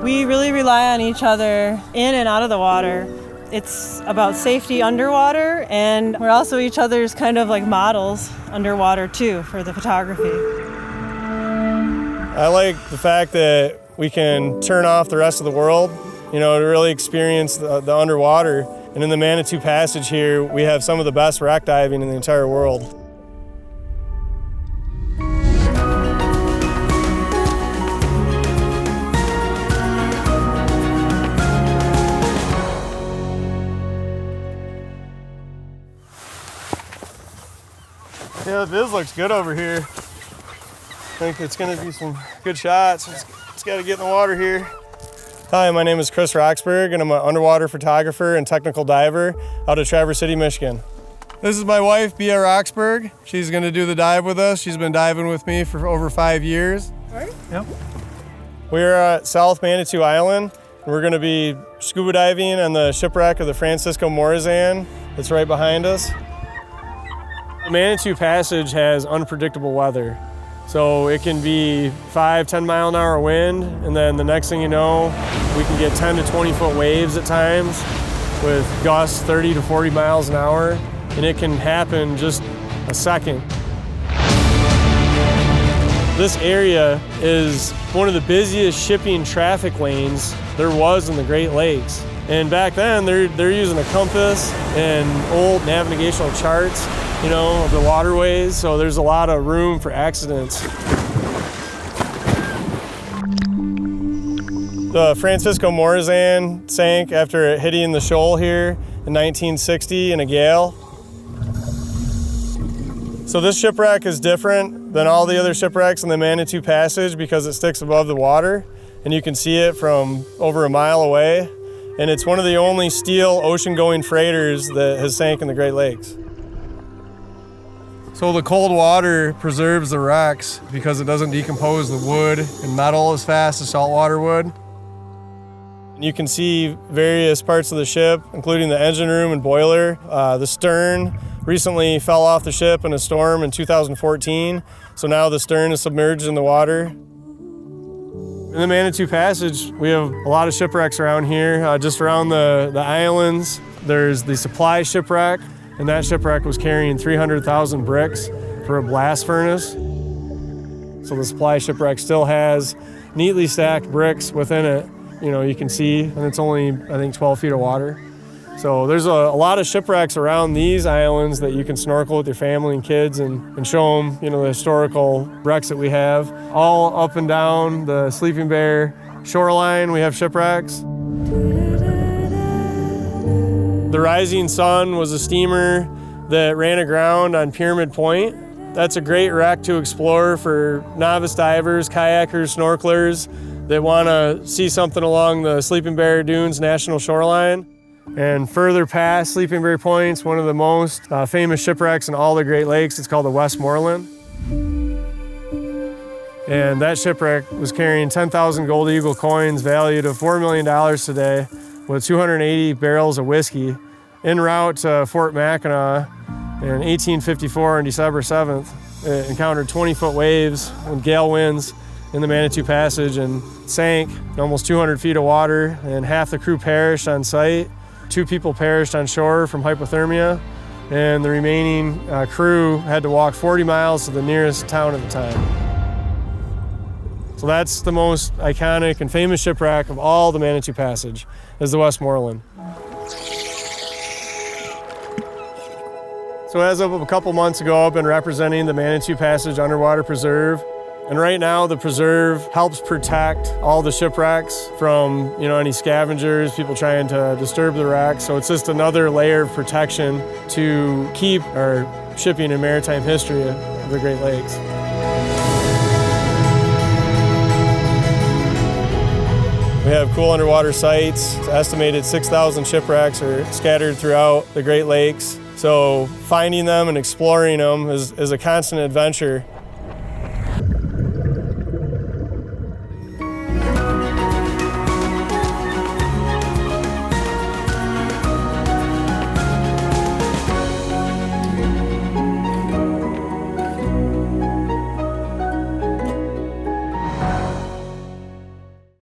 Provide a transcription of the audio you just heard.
We really rely on each other in and out of the water. It's about safety underwater, and we're also each other's kind of like models underwater too for the photography. I like the fact that we can turn off the rest of the world, to really experience the underwater. And in the Manitou Passage here, we have some of the best wreck diving in the entire world. Yeah, the viz looks good over here. I think it's gonna be some good shots. Just gotta get in the water here. Hi, my name is Chris Roxburgh, and I'm an underwater photographer and technical diver out of Traverse City, Michigan. This is my wife, Bea Roxburgh. She's gonna do the dive with us. She's been diving with me for over 5 years. Right? Yep. We're at South Manitou Island. We're gonna be scuba diving on the shipwreck of the Francisco Morazan that's right behind us. The Manitou Passage has unpredictable weather. So it can be 5-10 mile an hour wind, and then the next thing you know, we can get 10 to 20 foot waves at times with gusts 30 to 40 miles an hour, and it can happen just a second. This area is one of the busiest shipping traffic lanes there was in the Great Lakes. And back then, they're using a compass and old navigational charts, of the waterways, so there's a lot of room for accidents. The Francisco Morazan sank after it hitting the shoal here in 1960 in a gale. So this shipwreck is different than all the other shipwrecks in the Manitou Passage because it sticks above the water, and you can see it from over a mile away. And it's one of the only steel ocean-going freighters that has sank in the Great Lakes. So the cold water preserves the wrecks because it doesn't decompose the wood and metal as fast as saltwater would. You can see various parts of the ship, including the engine room and boiler. The stern recently fell off the ship in a storm in 2014, so now the stern is submerged in the water. In the Manitou Passage, we have a lot of shipwrecks around here. Just around the islands, there's the supply shipwreck, and that shipwreck was carrying 300,000 bricks for a blast furnace. So the supply shipwreck still has neatly stacked bricks within it. You can see, and it's only, I think, 12 feet of water. So there's a lot of shipwrecks around these islands that you can snorkel with your family and kids and show them, the historical wrecks that we have. All up and down the Sleeping Bear shoreline, we have shipwrecks. The Rising Sun was a steamer that ran aground on Pyramid Point. That's a great wreck to explore for novice divers, kayakers, snorkelers that want to see something along the Sleeping Bear Dunes National Shoreline. And further past Sleeping Bear Point's one of the most famous shipwrecks in all the Great Lakes. It's called the Westmoreland. And that shipwreck was carrying 10,000 Gold Eagle coins valued at $4 million today with 280 barrels of whiskey en route to Fort Mackinac in 1854 on December 7th. It encountered 20-foot waves and gale winds in the Manitou Passage and sank in almost 200 feet of water, and half the crew perished on site. 2 people perished on shore from hypothermia, and the remaining crew had to walk 40 miles to the nearest town at the time. So that's the most iconic and famous shipwreck of all the Manitou Passage, is the Westmoreland. So as of a couple months ago, I've been representing the Manitou Passage Underwater Preserve. And right now, the preserve helps protect all the shipwrecks from, any scavengers, people trying to disturb the wrecks. So it's just another layer of protection to keep our shipping and maritime history of the Great Lakes. We have cool underwater sites. It's estimated 6,000 shipwrecks are scattered throughout the Great Lakes. So finding them and exploring them is a constant adventure.